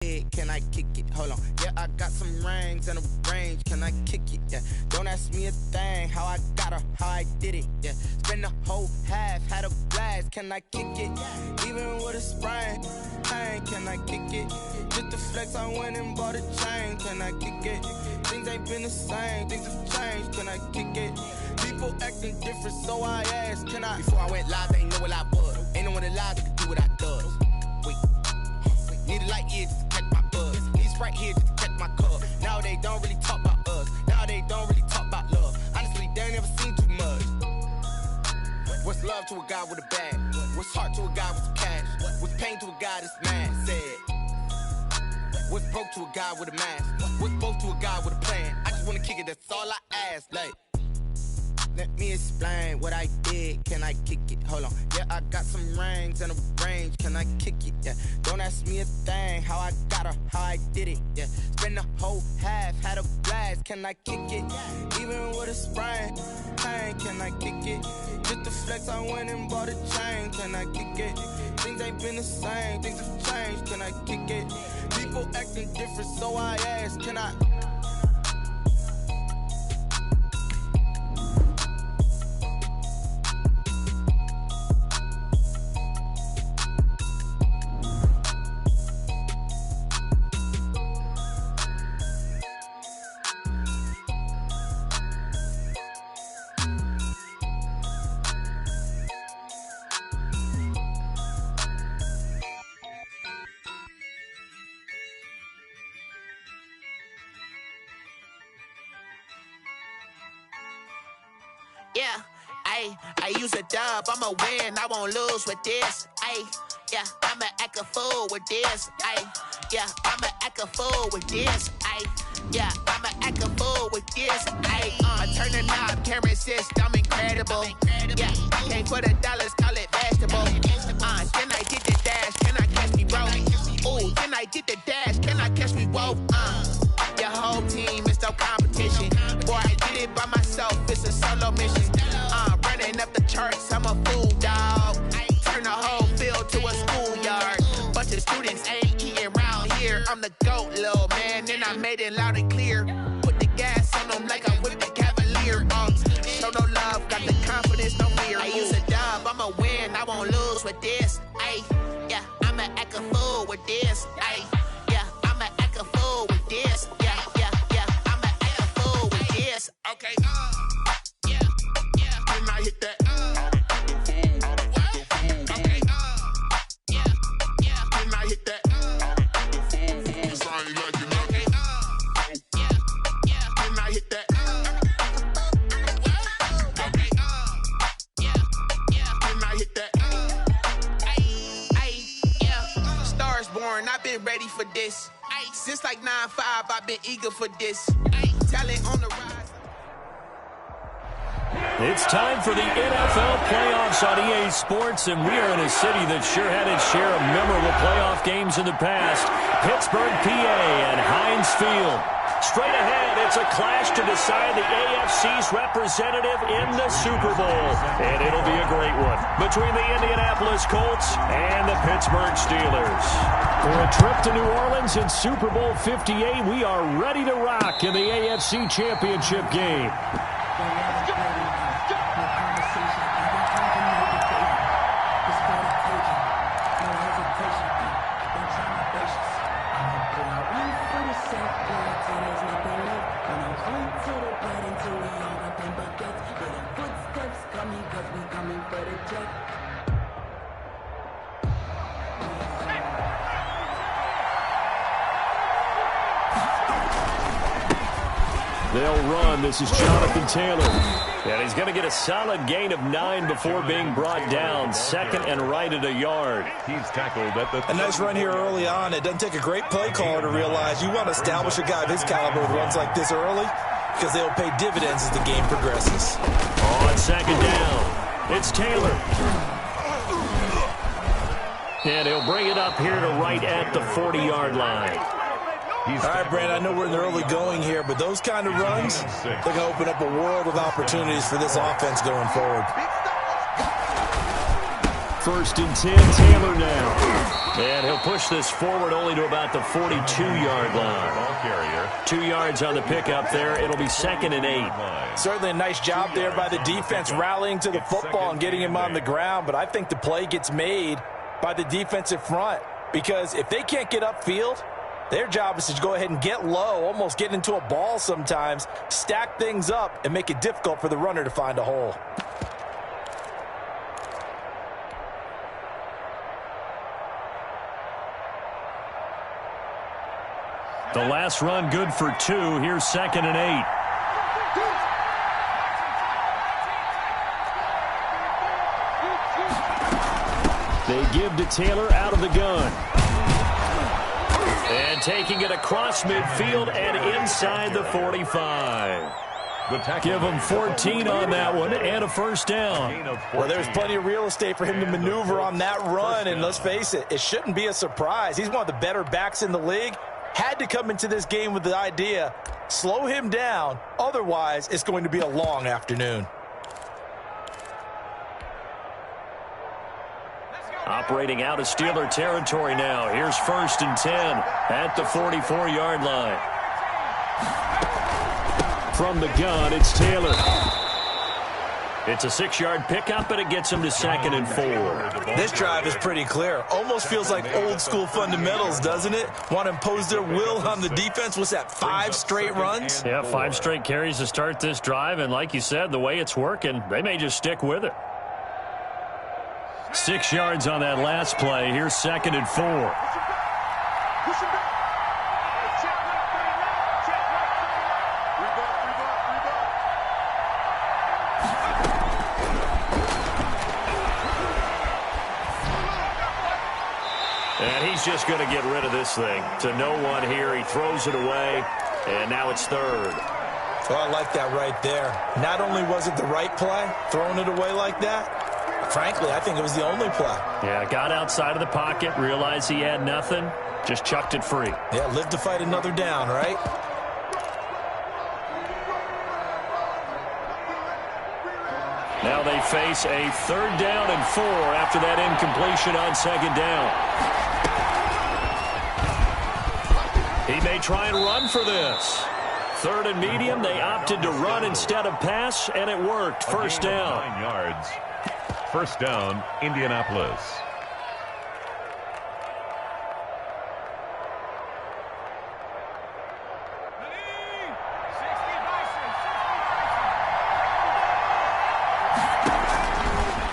Can I kick it? Hold on. Yeah, I got some rings and a range. Can I kick it? Yeah. Don't ask me a thing. How I got her, how I did it. Yeah. Spend the whole half, had a blast. Can I kick it? Even with a sprain. Pain, can I kick it? Just the flex, I went and bought a chain. Can I kick it? Things ain't been the same. Things have changed. Can I kick it? People acting different, so I asked. Can I? Before I went live, they ain't know what I was. Ain't no one alive that could do what I does. Wait. Need a light year just to catch my buzz. Need right here just to catch my cup. Now they don't really talk about us. Now they don't really talk about love. Honestly, they ain't never seen too much. What's love to a guy with a bag? What's heart to a guy with some cash? What's pain to a guy that's mad? Said. What's broke to a guy with a mask? What's both to a guy with a plan? I just wanna kick it, that's all I ask. Like, let me explain what I did. Can I kick it? Hold on. Yeah, I got some rings and a range. Can I kick it? Yeah. Don't ask me a thing. How I got her, how I did it. Yeah. Spend the whole half, had a blast. Can I kick it? Even with a sprain. Pain, can I kick it? Just the flex, I went and bought a chain. Can I kick it? Things ain't been the same. Things have changed. Can I kick it? People acting different, so I asked. Can I? Yeah, I use a dub, I'ma win, I won't lose with this. Yeah, I'ma act a fool with this. Yeah, I'ma act a fool with this. Yeah, I'ma act a fool with this. I turn the knob, can't resist, I'm incredible. Yeah, came for the dollars, call it vegetable. Can I get the dash? Can I catch me, bro? Ooh, can I get the dash? Can I catch me, whoa? Your whole team is no competition. Boy, I did it by myself, it's a solo mission. Running up the charts, I'm a fool, dog. Turn the whole field to a schoolyard. Bunch of students ain't eating round here. I'm the GOAT, little man, and I made it loud and clear. Put the gas on them like I'm with the Cavalier. Show no love, got the confidence, no fear. I use a dub, I'ma win, I won't lose with this. Yeah, I'ma act a fool with this. Yeah, I'ma act a fool with this. Yeah, I'ma act a fool with this. Okay, yeah, can I hit that? Okay, yeah, can I hit that? Can I hit that? Okay, can I hit that? Yeah, Stars born, I've been ready for this. Since like 9-5, I've been eager for this. Talent on the rise. It's time for the NFL playoffs on EA Sports, and we are in a city that sure had its share of memorable playoff games in the past. Pittsburgh, PA, and Heinz Field. Straight ahead, it's a clash to decide the AFC's representative in the Super Bowl. And it'll be a great one between the Indianapolis Colts and the Pittsburgh Steelers. For a trip to New Orleans in Super Bowl 58, we are ready to rock in the AFC Championship game. They'll run. This is Jonathan Taylor. And he's going to get a solid gain of 9 before being brought down. Second and right at a yard. He's tackled at the... A nice run here early on. It doesn't take a great play caller to realize you want to establish a guy of his caliber with runs like this early because they'll pay dividends as the game progresses. On second down, it's Taylor. And he'll bring it up here to right at the 40-yard line. All right, Brandon, I know we're in the early going here, but those kind of runs, they're going to open up a world of opportunities for this offense going forward. first and 10. Taylor now. And he'll push this forward only to about the 42-yard line. Ball carrier. 2 yards on the pickup there. It'll be 2nd and 8. Certainly a nice job there by the defense rallying to the football and getting him on the ground. But I think the play gets made by the defensive front. Because if they can't get upfield, their job is to go ahead and get low, almost get into a ball sometimes, stack things up, and make it difficult for the runner to find a hole. The last run good for 2. Here's 2nd and 8. They give to Taylor out of the gun. And taking it across midfield and inside the 45. Give him 14 on that one and a first down. Well, there's plenty of real estate for him to maneuver on that run, and let's face it, it shouldn't be a surprise. He's one of the better backs in the league. Had to come into this game with the idea, slow him down, otherwise it's going to be a long afternoon. Operating out of Steeler territory now. Here's 1st and 10 at the 44-yard line. From the gun, it's Taylor. It's a 6-yard pickup, and it gets him to 2nd and 4. This drive is pretty clear. Almost feels like old-school fundamentals, doesn't it? Want to impose their will on the defense. What's that, 5 straight runs? Yeah, 5 straight carries to start this drive, and like you said, the way it's working, they may just stick with it. 6 yards on that last play. Here's 2nd and 4. And he's just going to get rid of this thing. To no one here. He throws it away, and now it's 3rd. Well, I like that right there. Not only was it the right play, throwing it away like that, frankly, I think it was the only play. Yeah, got outside of the pocket, realized he had nothing, just chucked it free. Yeah, live to fight another down, right? Now they face a 3rd down and 4 after that incompletion on 2nd down. He may try and run for this. 3rd and medium, they opted to run instead of pass, and it worked. 1st down. 9 yards. 1st down, Indianapolis.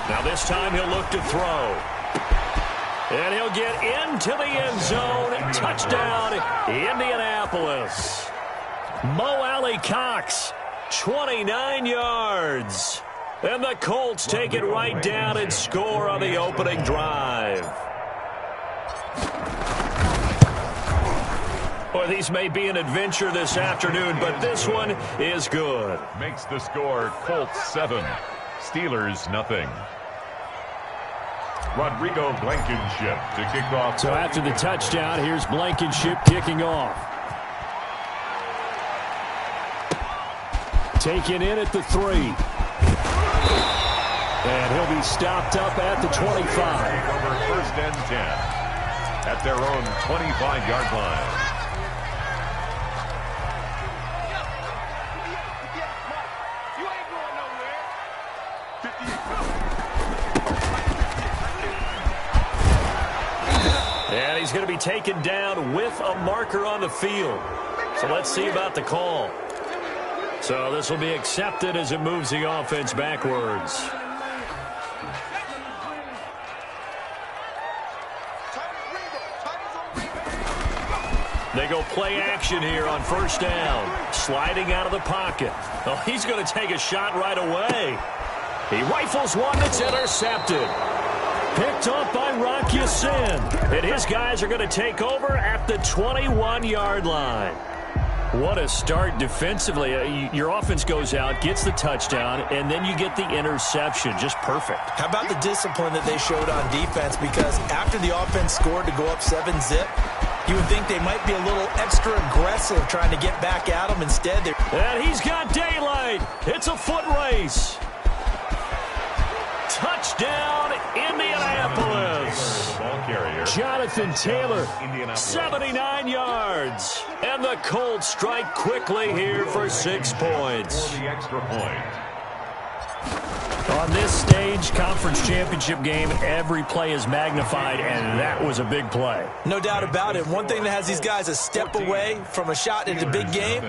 Now this time he'll look to throw. And he'll get into the end zone. Touchdown, Indianapolis. Mo Alley Cox, 29 yards. And the Colts take it right down and score on the opening drive. Boy, these may be an adventure this afternoon, but this one is good. Makes the score Colts 7, Steelers nothing. Rodrigo Blankenship to kick off. So after the touchdown, here's Blankenship kicking off. Taken in at the 3. And he'll be stopped up at the 25. Over 1st and 10 at their own 25-yard line. And he's going to be taken down with a marker on the field. So let's see about the call. So this will be accepted as it moves the offense backwards. They go play action here on 1st down. Sliding out of the pocket. Oh, he's going to take a shot right away. He rifles one that's intercepted. Picked up by Rock Ya-Sin. And his guys are going to take over at the 21-yard line. What a start defensively. Your offense goes out, gets the touchdown, and then you get the interception. Just perfect. How about the discipline that they showed on defense? Because after the offense scored to go up 7-zip, you would think they might be a little extra aggressive trying to get back at them. Instead, they're... And he's got daylight. It's a foot race. Touchdown, Indianapolis. Jonathan Taylor, 79 yards. And the Colts strike quickly here for 6 points. For the extra point. On this stage, conference championship game, every play is magnified, and that was a big play. No doubt about it. One thing that has these guys a step away from a shot in the big game,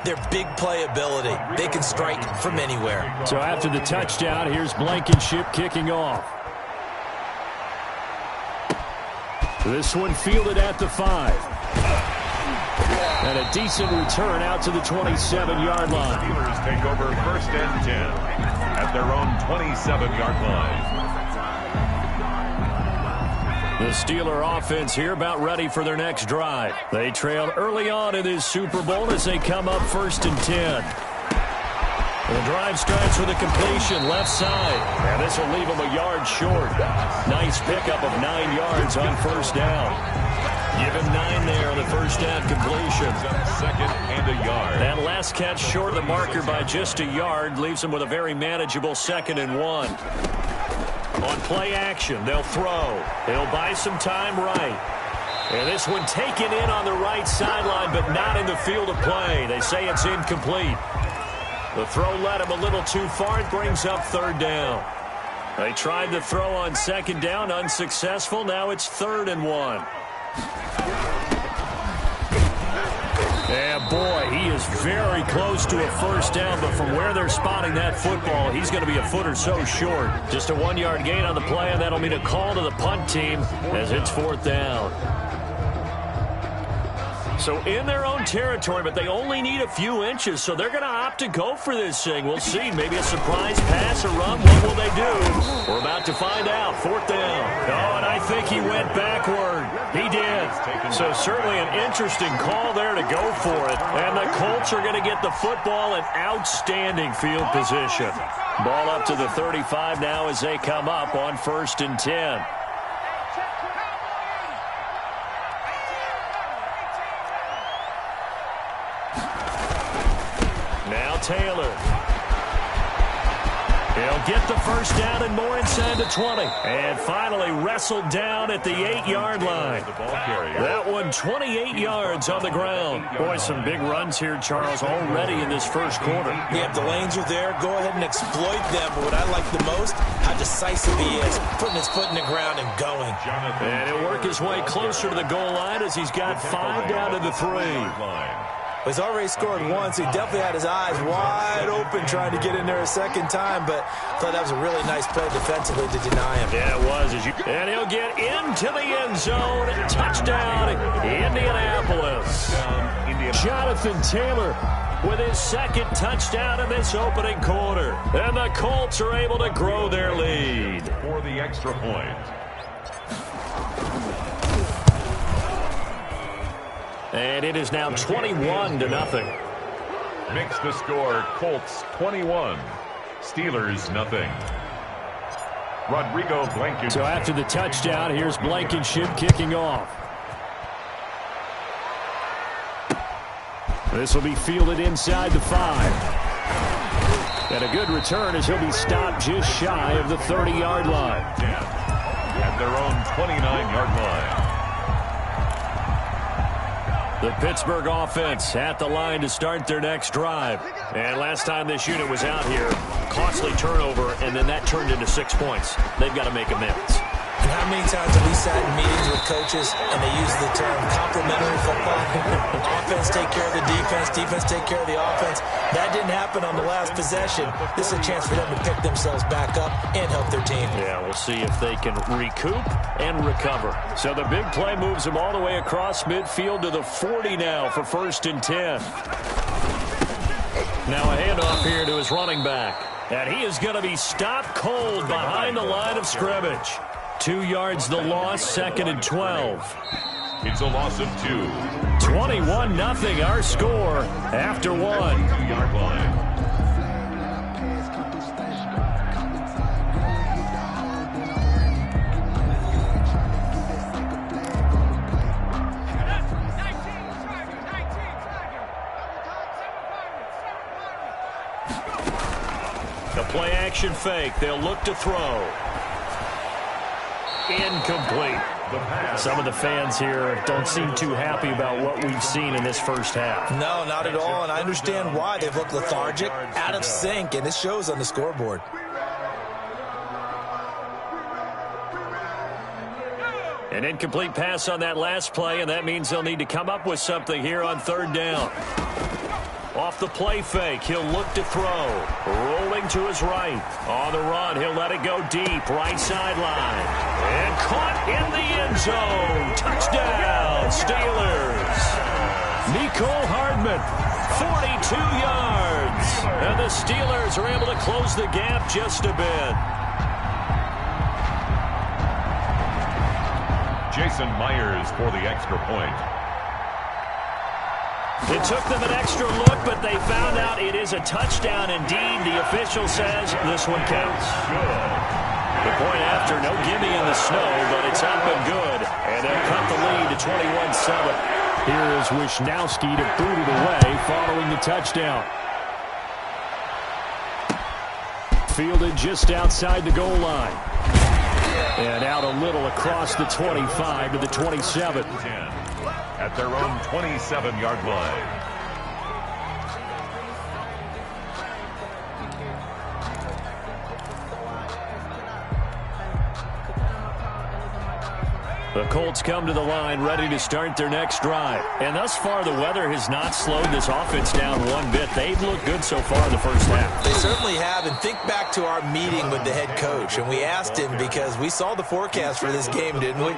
their big play ability. They can strike from anywhere. So after the touchdown, here's Blankenship kicking off. This one fielded at the 5. And a decent return out to the 27-yard line. Steelers take over 1st and 10 at their own 27-yard line. The Steeler offense here about ready for their next drive. They trailed early on in this Super Bowl as they come up 1st and 10. The drive starts with a completion left side. And this will leave them a yard short. Nice pickup of 9 yards on 1st down. Give him 9 there on the 1st down completion. 2nd and a yard. That last catch short of the marker by just a yard leaves him with a very manageable 2nd and 1. On play action, they'll throw. They'll buy some time right. And this one taken in on the right sideline, but not in the field of play. They say it's incomplete. The throw led him a little too far. It brings up 3rd down. They tried to throw on 2nd down, unsuccessful. Now it's 3rd and 1. Yeah, boy, he is very close to a 1st down, but from where they're spotting that football, he's going to be a foot or so short. Just a 1-yard gain on the play, and that'll mean a call to the punt team as it's 4th down. So in their own territory, but they only need a few inches, so they're going to opt to go for this thing. We'll see. Maybe a surprise pass or run. What will they do? We're about to find out. 4th down. Oh, and I think he went backward. He did. So certainly an interesting call there to go for it. And the Colts are going to get the football in outstanding field position. Ball up to the 35 now as they come up on 1st and 10. Taylor. He'll get the 1st down and more inside the 20. And finally wrestled down at the 8-yard line. That one 28 yards on the ground. Boy, some big runs here, Charles, already in this 1st quarter. Yeah, the lanes are there. Go ahead and exploit them. But what I like the most, how decisive he is. Putting his foot in the ground and going. And he'll work his way closer to the goal line as he's got 5 down to the 3. He's already scored once. He definitely had his eyes wide open trying to get in there a 2nd time, but I thought that was a really nice play defensively to deny him. Yeah, it was. And he'll get into the end zone. Touchdown, Indianapolis. Jonathan Taylor with his 2nd touchdown in this opening quarter. And the Colts are able to grow their lead. For the extra point. And it is now 21-0. Makes the score Colts 21, Steelers nothing. Rodrigo Blankenship. So after the touchdown, here's Blankenship kicking off. This will be fielded inside the 5. And a good return as he'll be stopped just shy of the 30-yard line. At their own 29-yard line. The Pittsburgh offense at the line to start their next drive. And last time this unit was out here, costly turnover, and then that turned into 6 points. They've got to make amends. And how many times have we sat in meetings with coaches and they use the term complementary football? Offense take care of the defense, defense take care of the offense. That didn't happen on the last possession. This is a chance for them to pick themselves back up and help their team. Yeah, we'll see if they can recoup and recover. So the big play moves them all the way across midfield to the 40 now for 1st and 10. Now a handoff here to his running back. And he is going to be stopped cold behind the line of scrimmage. 2 yards the loss, 2nd and 12. It's a loss of 2. 21-0 our score after 1. 2-yard line. Play action fake. They'll look to throw. Incomplete. Some of the fans here don't seem too happy about what we've seen in this first half. No, not at all, and I understand why. They've looked lethargic, out of sync, and it shows on the scoreboard. An incomplete pass on that last play, and that means they'll need to come up with something here on third down. Off the play fake, he'll look to throw. Rolling to his right. On the run, he'll let it go deep. Right sideline. And caught in the end zone. Touchdown, Steelers. Nicole Hardman, 42 yards. And the Steelers are able to close the gap just a bit. Jason Myers for the extra point. It took them an extra look, but they found out it is a touchdown indeed. The official says this one counts. The point after, no gimme in the snow, but it's up and good. And they'll cut the lead to 21-7. Here is Wisnowski to boot it away following the touchdown. Fielded just outside the goal line. And out a little across the 25 to the 27. At their own 27-yard line. The Colts come to the line ready to start their next drive. And thus far, the weather has not slowed this offense down one bit. They've looked good so far in the first half. They certainly have, and think back to our meeting with the head coach, and we asked him because we saw the forecast for this game, didn't we?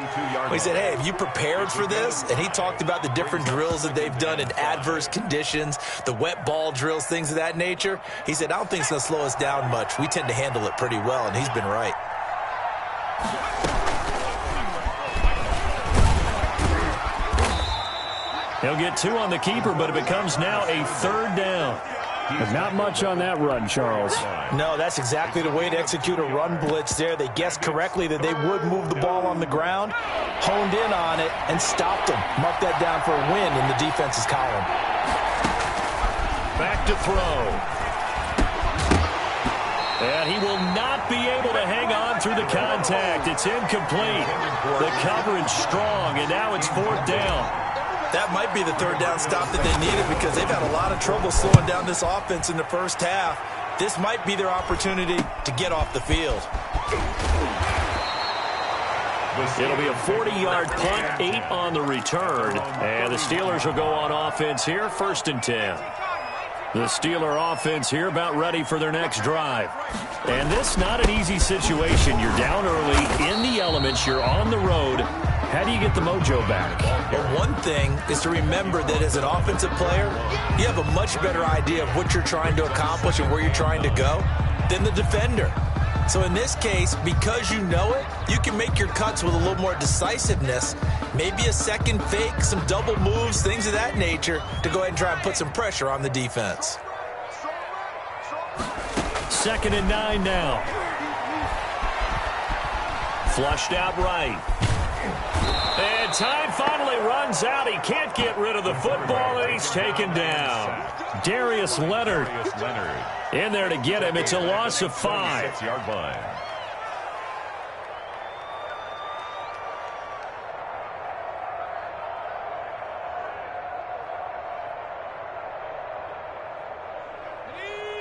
We said, hey, have you prepared for this? And he talked about the different drills that they've done in adverse conditions, the wet ball drills, things of that nature. He said, I don't think it's going to slow us down much. We tend to handle it pretty well, and he's been right. He'll get two on the keeper, but it becomes now a third down. But not much on that run, Charles. No, that's exactly the way to execute a run blitz there. They guessed correctly that they would move the ball on the ground, honed in on it, and stopped them. Mark that down for a win in the defense's column. Back to throw. And he will not be able to hang on through the contact. It's incomplete. The coverage strong, and now it's fourth down. That might be the third down stop that they needed because they've had a lot of trouble slowing down this offense in the first half. This might be their opportunity to get off the field. It'll be a 40-yard punt, 8 on the return. And the Steelers will go on offense here, 1st and 10. The Steeler offense here about ready for their next drive. And this not an easy situation. You're down early, in the elements, you're on the road. How do you get the mojo back? Well, one thing is to remember that as an offensive player, you have a much better idea of what you're trying to accomplish and where you're trying to go than the defender. So in this case, because you know it, you can make your cuts with a little more decisiveness, maybe a second fake, some double moves, things of that nature, to go ahead and try and put some pressure on the defense. 2nd and 9 now. Flushed out right. And time finally runs out. He can't get rid of the football, and he's taken down. Darius Leonard in there to get him. It's a loss of 5. 6-yard line.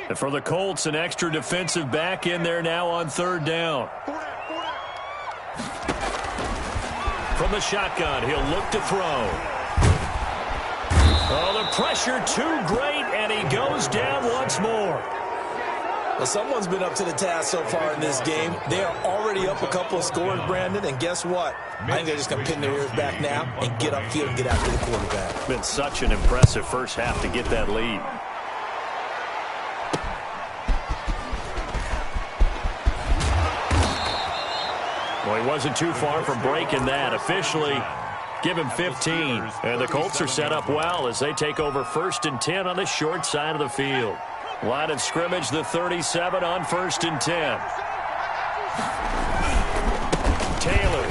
And for the Colts, an extra defensive back in there now on 3rd down. From the shotgun, he'll look to throw. Oh, the pressure too great, and he goes down once more. Well, someone's been up to the task so far in this game. They are already up a couple of scores, Brandon, and guess what? I think they're just going to pin their ears back now and get upfield and get after the quarterback. Been such an impressive first half to get that lead. Well, he wasn't too far from breaking that. Officially, give him 15. And the Colts are set up well as they take over 1st and 10 on the short side of the field. Line of scrimmage, the 37 on 1st and 10. Taylor.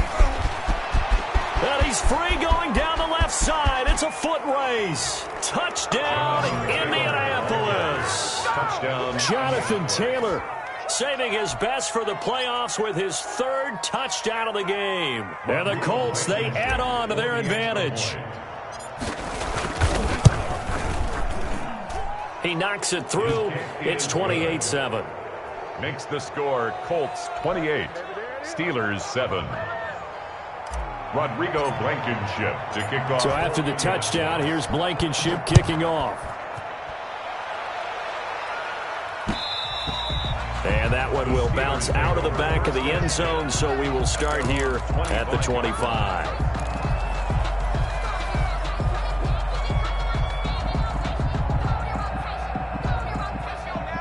And he's free going down the left side. It's a foot race. Touchdown, Indianapolis. Touchdown. Jonathan Taylor saving his best for the playoffs with his 3rd touchdown of the game. And the Colts, they add on to their advantage. He knocks it through. It's 28-7. Makes the score Colts 28, Steelers 7. Rodrigo Blankenship to kick off. So after the touchdown, here's Blankenship kicking off. And that one will bounce out of the back of the end zone, so we will start here at the 25.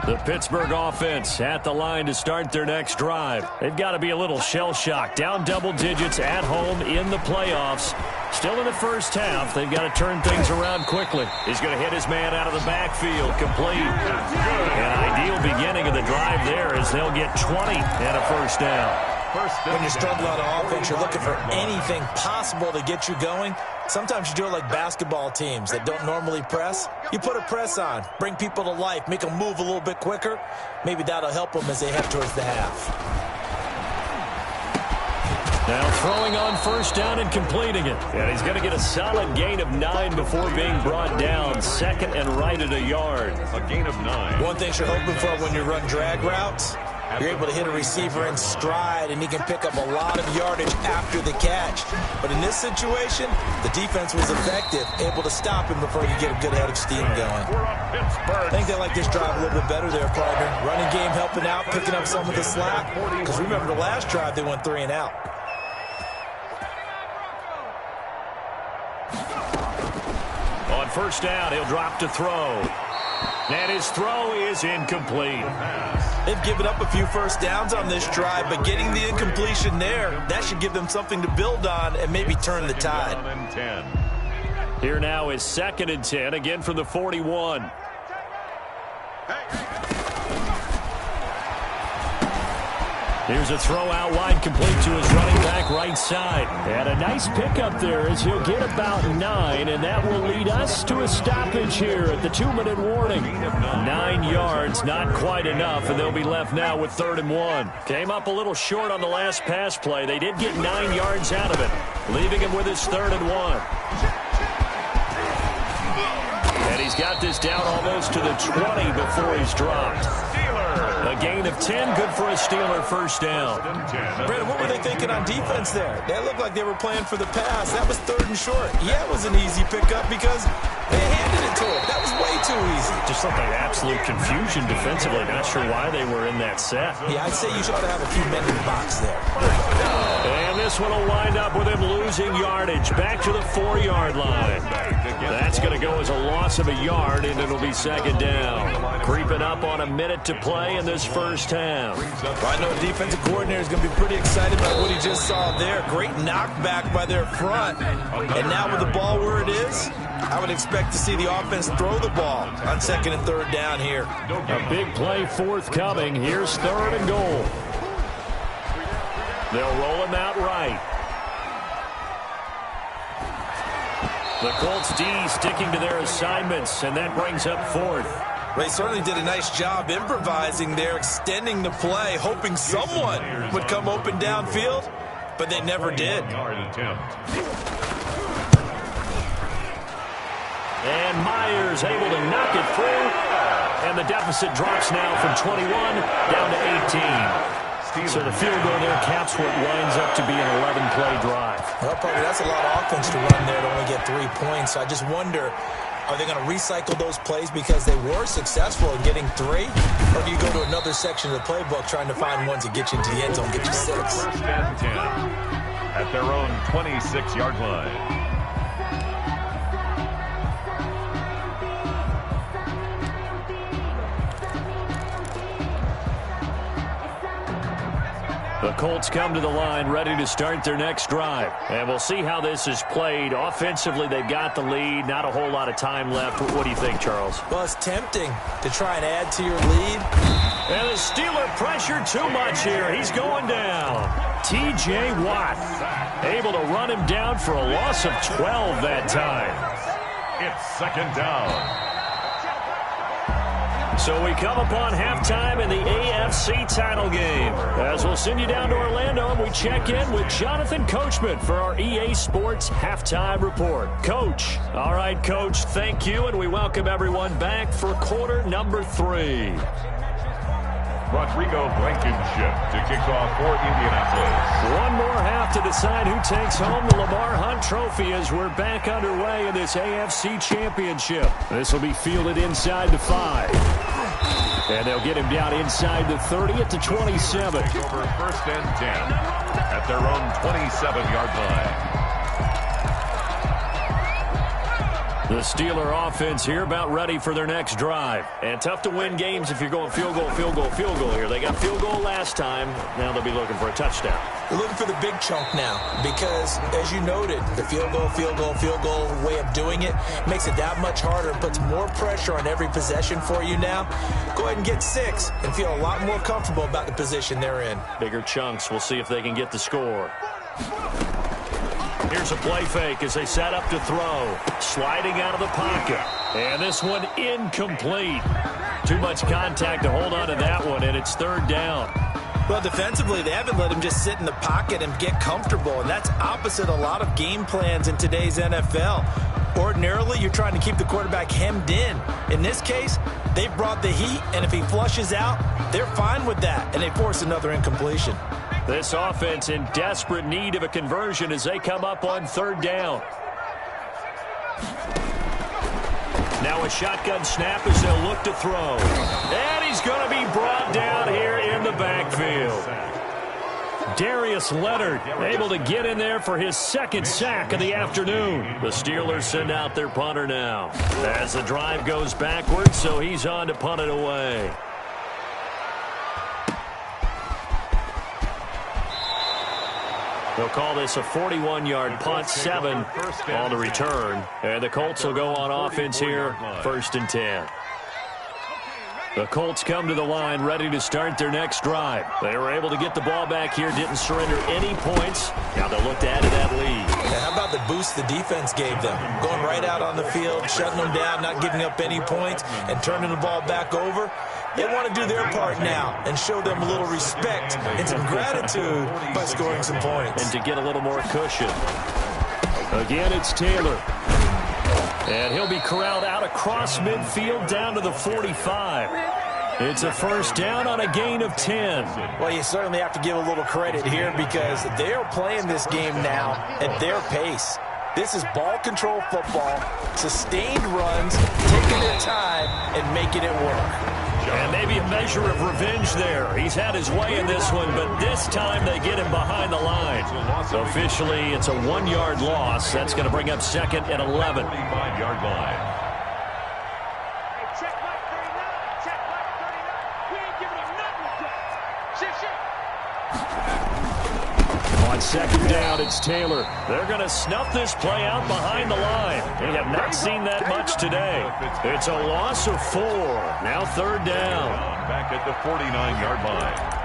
The Pittsburgh offense at the line to start their next drive. They've got to be a little shell-shocked. Down double digits at home in the playoffs. Still in the first half. They've got to turn things around quickly. He's going to hit his man out of the backfield. Complete. An ideal beginning of the drive there as they'll get 20 and a first down. When you're struggling on offense, you're looking for anything possible to get you going. Sometimes you do it like basketball teams that don't normally press. You put a press on, bring people to life, make them move a little bit quicker. Maybe that'll help them as they head towards the half. Now throwing on first down and completing it. And he's going to get a solid gain of 9 before being brought down. 2nd and right at a yard. A gain of 9. One thing you're hoping for when you run drag routes, you're able to hit a receiver in stride, and he can pick up a lot of yardage after the catch. But in this situation, the defense was effective, able to stop him before you get a good head of steam going. I think they like this drive a little bit better there, partner. Running game helping out, picking up some of the slack. Because remember the last drive, they went 3 and out. On first down, he'll drop to throw. And his throw is incomplete. They've given up a few first downs on this drive, but getting the incompletion there, that should give them something to build on and maybe turn the tide. Here now is 2nd and 10, again from the 41. Here's a throw out wide, complete to his running back right side. And a nice pickup there as he'll get about 9, and that will lead us to a stoppage here at the 2-minute warning. 9 yards, not quite enough, and they'll be left now with 3rd and 1. Came up a little short on the last pass play. They did get 9 yards out of it, leaving him with his 3rd and 1. And he's got this down almost to the 20 before he's dropped. A gain of 10, good for a Steeler first down. Brandon, what were they thinking on defense there? They looked like they were playing for the pass. That was 3rd and short. Yeah, it was an easy pickup because they handed it to him. That was way too easy. Just looked like absolute confusion defensively. Not sure why they were in that set. Yeah, I'd say you should have a few men in the box there. And this one will wind up with him losing yardage. Back to the 4-yard line. That's going to go as a loss of a yard, and it'll be 2nd down. Creeping up on a minute to play in this first half. Well, I know the defensive coordinator is going to be pretty excited about what he just saw there. Great knockback by their front. And now with the ball where it is, I would expect to see the offense throw the ball on 2nd and 3rd down here. A big play forthcoming. Here's 3rd and goal. They'll roll him out right. The Colts D sticking to their assignments, and that brings up 4th. They certainly did a nice job improvising there, extending the play, hoping someone would come open downfield, but they never did. And Myers able to knock it through, and the deficit drops now from 21 down to 18. So the field goal there caps what winds up to be an 11-play drive. Well, partner, that's a lot of offense to run there to only get 3 points. So I just wonder, are they going to recycle those plays because they were successful in getting 3? Or do you go to another section of the playbook trying to find ones that get you into the end zone, get you 6? 1st and 10 at their own 26-yard line. The Colts come to the line ready to start their next drive. And we'll see how this is played. Offensively, they've got the lead. Not a whole lot of time left. What do you think, Charles? Well, it's tempting to try and add to your lead. And the Steeler pressure too much here. He's going down. T.J. Watt able to run him down for a loss of 12 that time. It's 2nd down. So we come upon halftime in the AFC title game. As we'll send you down to Orlando, and we check in with Jonathan Coachman for our EA Sports Halftime Report. Coach. All right, Coach, thank you, and we welcome everyone back for quarter number 3. Rodrigo Blankenship to kick off for Indianapolis. One more half to decide who takes home the Lamar Hunt Trophy as we're back underway in this AFC Championship. This will be fielded inside the 5. And they'll get him down inside the 30 at the 27. Over 1st and 10 at their own 27-yard line. The Steeler offense here about ready for their next drive. And tough to win games if you're going field goal, field goal, field goal here. They got field goal last time. Now they'll be looking for a touchdown. They're looking for the big chunk now because, as you noted, the field goal way of doing it makes it that much harder and puts more pressure on every possession for you now. Go ahead and get 6 and feel a lot more comfortable about the position they're in. Bigger chunks. We'll see if they can get the score. Here's a play fake as they set up to throw. Sliding out of the pocket. And this one incomplete. Too much contact to hold on to that one, and it's 3rd down. Well, defensively, they haven't let him just sit in the pocket and get comfortable, and that's opposite a lot of game plans in today's NFL. Ordinarily, you're trying to keep the quarterback hemmed in. In this case, they brought the heat, and if he flushes out, they're fine with that, and they force another incompletion. This offense in desperate need of a conversion as they come up on 3rd down. Now a shotgun snap as they'll look to throw. And he's going to be brought down here in the backfield. Darius Leonard able to get in there for his 2nd sack of the afternoon. The Steelers send out their punter now as the drive goes backwards, so he's on to punt it away. They'll call this a 41-yard punt, 7 on the return. And the Colts will go on offense here, 1st and 10. The Colts come to the line ready to start their next drive. They were able to get the ball back here, didn't surrender any points. Now they'll look to add to that lead. Yeah, how about the boost the defense gave them? Going right out on the field, shutting them down, not giving up any points, and turning the ball back over. They want to do their part now and show them a little respect and some gratitude by scoring some points. And to get a little more cushion. Again, it's Taylor. And he'll be corralled out across midfield down to the 45. It's a 1st down on a gain of 10. Well, you certainly have to give a little credit here because they are playing this game now at their pace. This is ball control football, sustained runs, taking their time and making it work. And maybe a measure of revenge there. He's had his way in this one, but this time they get him behind the line. So officially, it's a 1-yard loss. That's going to bring up 2nd and 11. 5-yard line. On 2nd down, it's Taylor. They're going to snuff this play out behind the line. We have not seen that much today. It's a loss of 4. Now 3rd down. Back at the 49-yard line.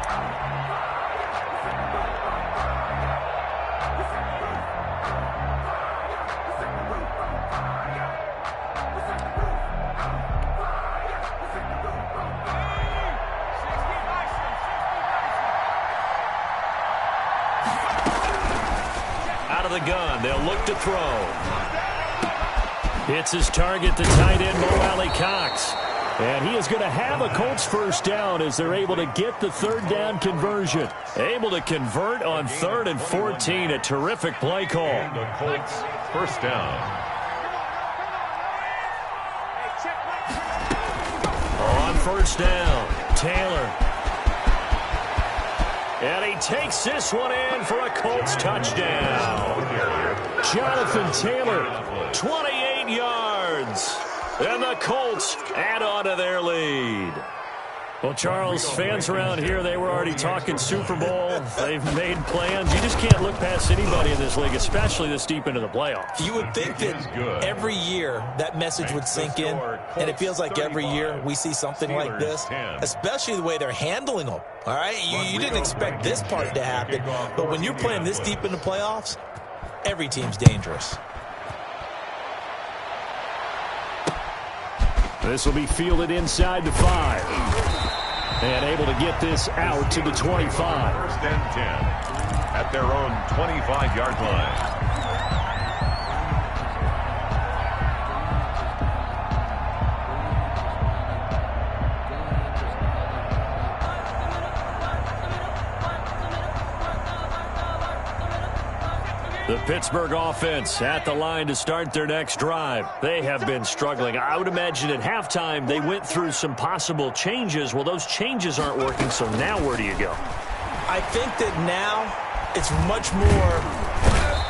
The gun. They'll look to throw. Hits his target, the tight end, Mo Alley Cox. And he is going to have a Colts 1st down as they're able to get the 3rd down conversion. Able to convert on 3rd and 14. A terrific play call. The Colts 1st down. On 1st down, Taylor. And he takes this one in for a Colts touchdown. Jonathan Taylor, 28 yards. And the Colts add on to their lead. Well, Charles, fans around here, they were already talking Super Bowl. They've made plans. You just can't look past anybody in this league, especially this deep into the playoffs. You would think that every year that message would sink in, and it feels like every year we see something like this, especially the way they're handling them. All right, you didn't expect this part to happen, but when you're playing this deep in the playoffs, every team's dangerous. This will be fielded inside the 5. And able to get this out to the 25. First and 10 at their own 25-yard line. The Pittsburgh offense at the line to start their next drive. They have been struggling. I would imagine at halftime they went through some possible changes. Well, those changes aren't working, so now where do you go? I think that now it's much more.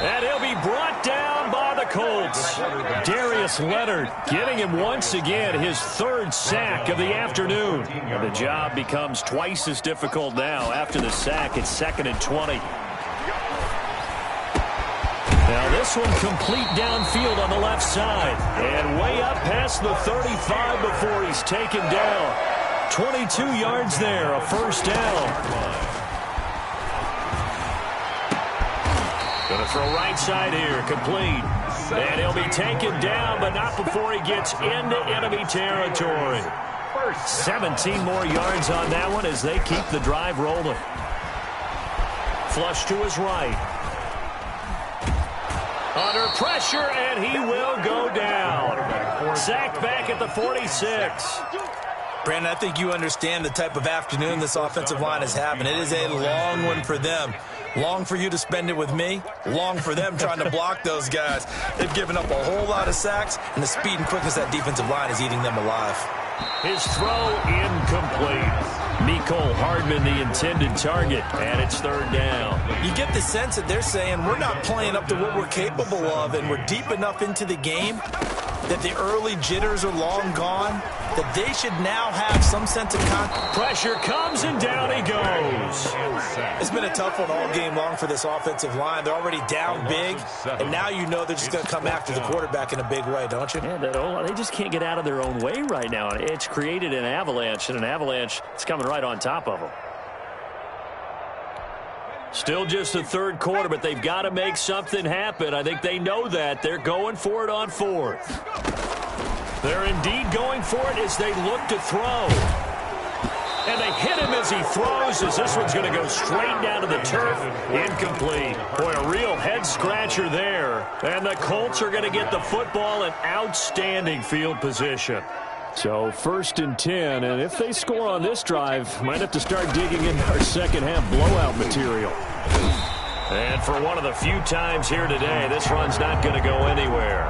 And he'll be brought down by the Colts. Darius Leonard getting him once again his 3rd sack of the afternoon. And the job becomes twice as difficult now. After the sack, it's 2nd and 20. Now this one complete downfield on the left side. And way up past the 35 before he's taken down. 22 yards there, a 1st down. Going to throw right side here, complete. And he'll be taken down, but not before he gets into enemy territory. 17 more yards on that one as they keep the drive rolling. Flush to his right. Under pressure, and he will go down. Sacked back at the 46. Brandon, I think you understand the type of afternoon this offensive line is having. It is a long one for them. Long for you to spend it with me. Long for them trying to block those guys. They've given up a whole lot of sacks, and the speed and quickness of that defensive line is eating them alive. His throw incomplete. Mecole Hardman the intended target, and it's 3rd down. You get the sense that they're saying we're not playing up to what we're capable of, and we're deep enough into the game that the early jitters are long gone, that they should now have some sense of pressure comes, and down he goes. It's been a tough one all game long for this offensive line. They're already down big, and now you know they're just going to come after the quarterback in a big way, don't you? Yeah, they just can't get out of their own way right now. It's created an avalanche, and an avalanche is coming right on top of them. Still just the 3rd quarter, but they've got to make something happen. I think they know that. They're going for it on 4th. They're indeed going for it as they look to throw. And they hit him as he throws, as this one's going to go straight down to the turf. Incomplete. Boy, a real head-scratcher there. And the Colts are going to get the football in outstanding field position. So 1st and 10, and if they score on this drive, might have to start digging into our second-half blowout material. And for one of the few times here today, this run's not going to go anywhere.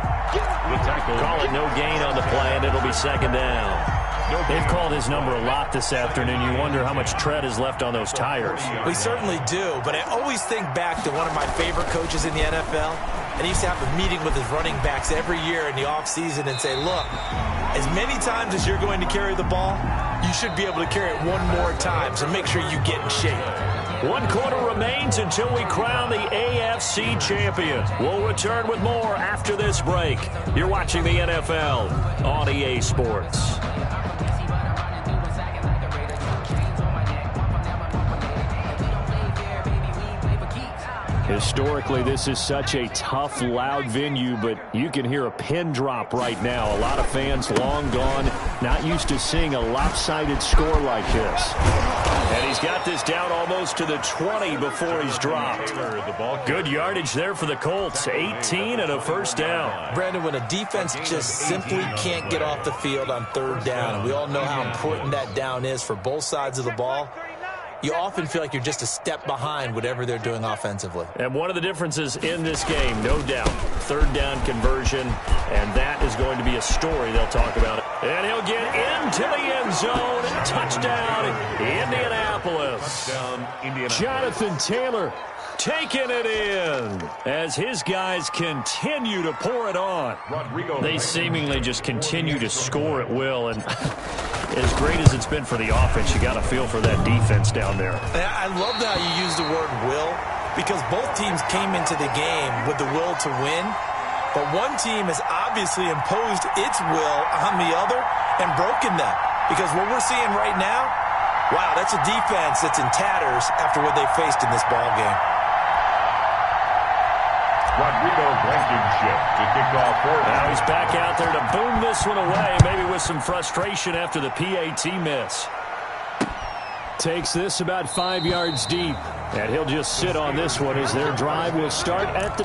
Call it no gain on the play, and it'll be 2nd down. They've called his number a lot this afternoon. You wonder how much tread is left on those tires. We certainly do, but I always think back to one of my favorite coaches in the NFL, and he used to have a meeting with his running backs every year in the offseason and say, look, as many times as you're going to carry the ball, you should be able to carry it one more time, so make sure you get in shape. 1 quarter remains until we crown the AFC champion. We'll return with more after this break. You're watching the NFL on EA Sports. Historically, this is such a tough, loud venue, but you can hear a pin drop right now. A lot of fans long gone, not used to seeing a lopsided score like this. And he's got this down almost to the 20 before he's dropped. Good yardage there for the Colts. 18 and a 1st down. Brandon, when a defense just simply can't get off the field on 3rd down, and we all know how important that down is for both sides of the ball, you often feel like you're just a step behind whatever they're doing offensively. And one of the differences in this game, no doubt, 3rd down conversion, and that is going to be a story they'll talk about. And he'll get into the end zone. Touchdown, Indianapolis. Jonathan Taylor taking it in as his guys continue to pour it on. They seemingly just continue to score at will, and as great as it's been for the offense, you got to feel for that defense down there. I love how you use the word will, because both teams came into the game with the will to win, but one team has obviously imposed its will on the other and broken them, because what we're seeing right now, wow, that's a defense that's in tatters after what they faced in this ball game. Rodrigo Blankenship shift to kick off for them. Now he's back out there to boom this one away, maybe with some frustration after the PAT miss. Takes this about 5 yards deep. And he'll just sit on this one as their drive will start at the